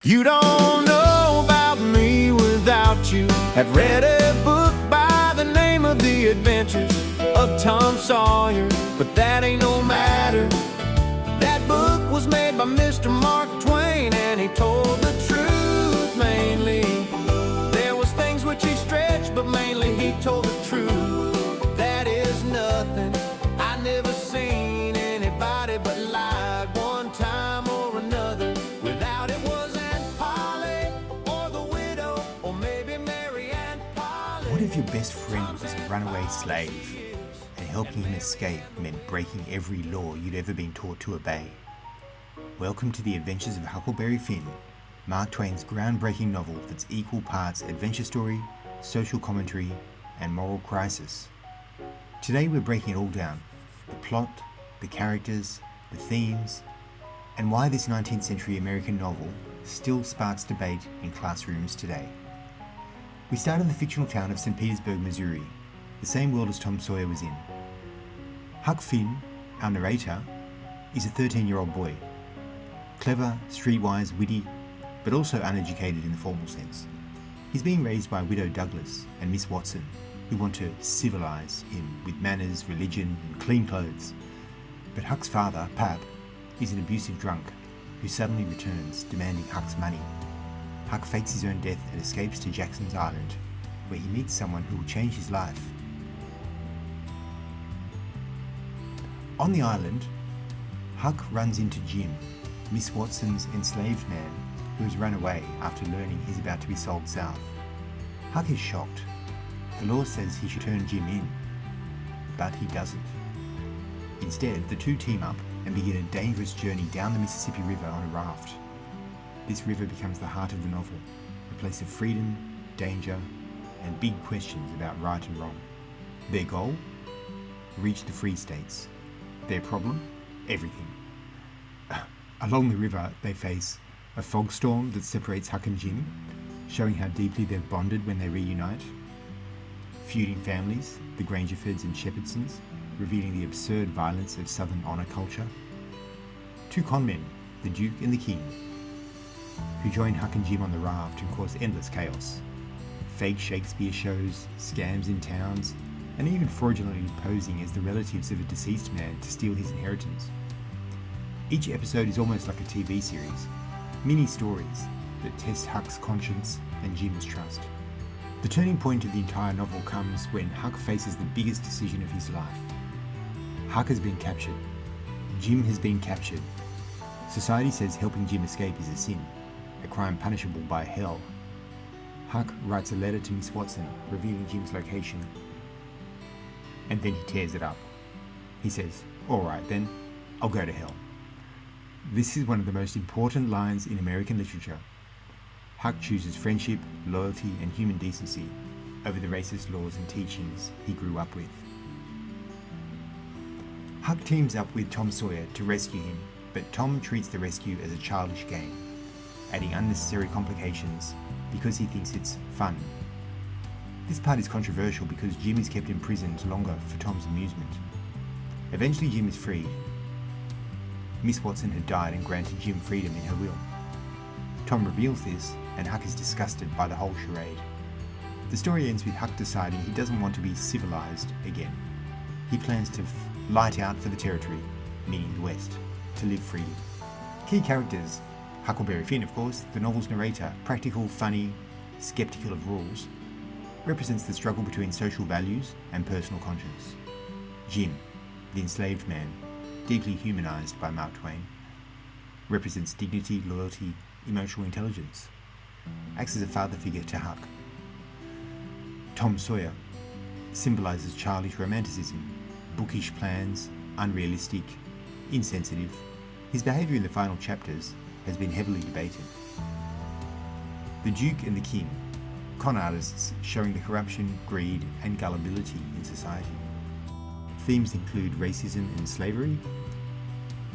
You don't know about me without you. Have read a book by the name of The Adventures of Tom Sawyer, but that ain't no matter. That book was made by Mr. Mark Twain, and he told the truth mainly. There was things which he stretched, but mainly he told the truth. That is nothing. I never seen anybody but lied one time or another. Without it was Aunt Polly or the widow, or maybe Mary Aunt Polly. What if your best friend was a runaway slave, and helping him escape meant breaking every law you'd ever been taught to obey? Welcome to the Adventures of Huckleberry Finn, Mark Twain's groundbreaking novel that's equal parts adventure story, social commentary, and moral crisis. Today we're breaking it all down: the plot, the characters, the themes, and why this 19th century American novel still sparks debate in classrooms today. We start in the fictional town of St. Petersburg, Missouri, the same world as Tom Sawyer was in. Huck Finn, our narrator, is a 13-year-old boy. Clever, streetwise, witty, but also uneducated in the formal sense. He's being raised by widow Douglas and Miss Watson, who want to civilize him with manners, religion, and clean clothes. But Huck's father, Pap, is an abusive drunk who suddenly returns, demanding Huck's money. Huck fakes his own death and escapes to Jackson's Island, where he meets someone who will change his life. On the island, Huck runs into Jim, Miss Watson's enslaved man, who has run away after learning he's about to be sold south. Huck is shocked. The law says he should turn Jim in, but he doesn't. Instead, the two team up and begin a dangerous journey down the Mississippi River on a raft. This river becomes the heart of the novel, a place of freedom, danger, and big questions about right and wrong. Their goal? Reach the Free States. Their problem? Everything. Along the river, they face a fog storm that separates Huck and Jim, showing how deeply they've bonded when they reunite. Feuding families, the Grangerfords and Shepherdsons, revealing the absurd violence of Southern honor culture. Two conmen, the Duke and the King, who join Huck and Jim on the raft and cause endless chaos. Fake Shakespeare shows, scams in towns, and even fraudulently posing as the relatives of a deceased man to steal his inheritance. Each episode is almost like a TV series, mini stories that test Huck's conscience and Jim's trust. The turning point of the entire novel comes when Huck faces the biggest decision of his life. Huck has been captured. Jim has been captured. Society says helping Jim escape is a sin, a crime punishable by hell. Huck writes a letter to Miss Watson revealing Jim's location, and then he tears it up. He says, "All right then, I'll go to hell." This is one of the most important lines in American literature. Huck chooses friendship, loyalty, and human decency over the racist laws and teachings he grew up with. Huck teams up with Tom Sawyer to rescue him, but Tom treats the rescue as a childish game, adding unnecessary complications because he thinks it's fun. This part is controversial because Jim is kept imprisoned longer for Tom's amusement. Eventually Jim is freed. Miss Watson had died and granted Jim freedom in her will. Tom reveals this, and Huck is disgusted by the whole charade. The story ends with Huck deciding he doesn't want to be civilized again. He plans to light out for the territory, meaning the West, to live freely. Key characters: Huckleberry Finn, of course, the novel's narrator, practical, funny, skeptical of rules, represents the struggle between social values and personal conscience. Jim, the enslaved man, deeply humanized by Mark Twain, represents dignity, loyalty, emotional intelligence, acts as a father figure to Huck. Tom Sawyer symbolizes childish romanticism, bookish plans, unrealistic, insensitive. His behavior in the final chapters has been heavily debated. The Duke and the King, con artists showing the corruption, greed, and gullibility in society. Themes include racism and slavery.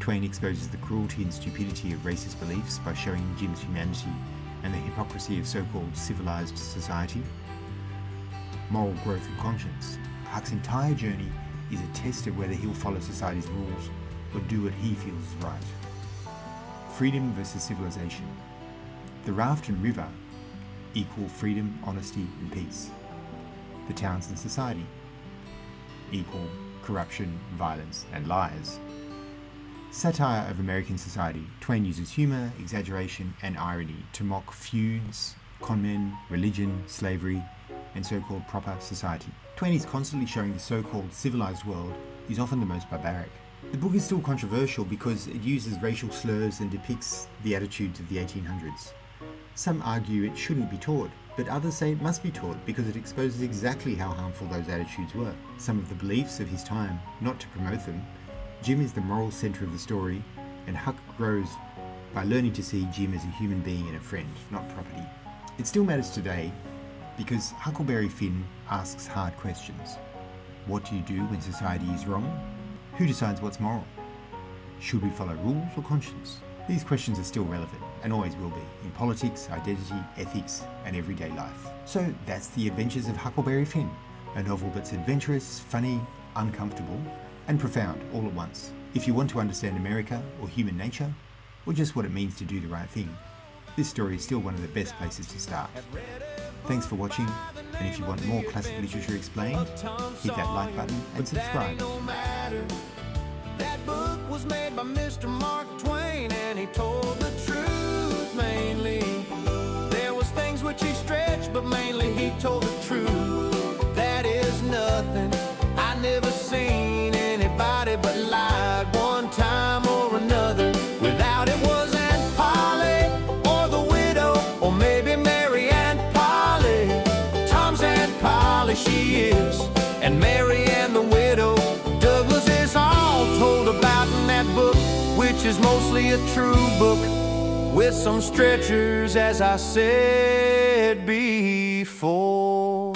Twain exposes the cruelty and stupidity of racist beliefs by showing Jim's humanity and the hypocrisy of so-called civilized society. Moral growth and conscience. Huck's entire journey is a test of whether he'll follow society's rules or do what he feels is right. Freedom versus civilization. The raft and river equal freedom, honesty and peace. The towns and society equal corruption, violence and lies. Satire of American society. Twain uses humour, exaggeration and irony to mock feuds, conmen, religion, slavery and so-called proper society. Twain is constantly showing the so-called civilized world is often the most barbaric. The book is still controversial because it uses racial slurs and depicts the attitudes of the 1800s. Some argue it shouldn't be taught, but others say it must be taught because it exposes exactly how harmful those attitudes were. Some of the beliefs of his time, not to promote them. Jim is the moral centre of the story, and Huck grows by learning to see Jim as a human being and a friend, not property. It still matters today because Huckleberry Finn asks hard questions. What do you do when society is wrong? Who decides what's moral? Should we follow rules or conscience? These questions are still relevant and always will be in politics, identity, ethics and everyday life. So that's The Adventures of Huckleberry Finn, a novel that's adventurous, funny, uncomfortable and profound all at once. If you want to understand America or human nature, or just what it means to do the right thing, this story is still one of the best places to start. Thanks for watching, and if you want more classic literature explained, hit that like button and subscribe. That book was made by Mr. Mark Twain, and he told the truth mainly. There was things which he stretched, but mainly he told the truth. That is nothing. I never seen anybody but lied one time or another. Without it was Aunt Polly, or the widow, or maybe Mary Aunt Polly. Tom's Aunt Polly she is, and Mary and the widow Douglas is all told about in that book, which is mostly a true book with some stretchers, as I said before.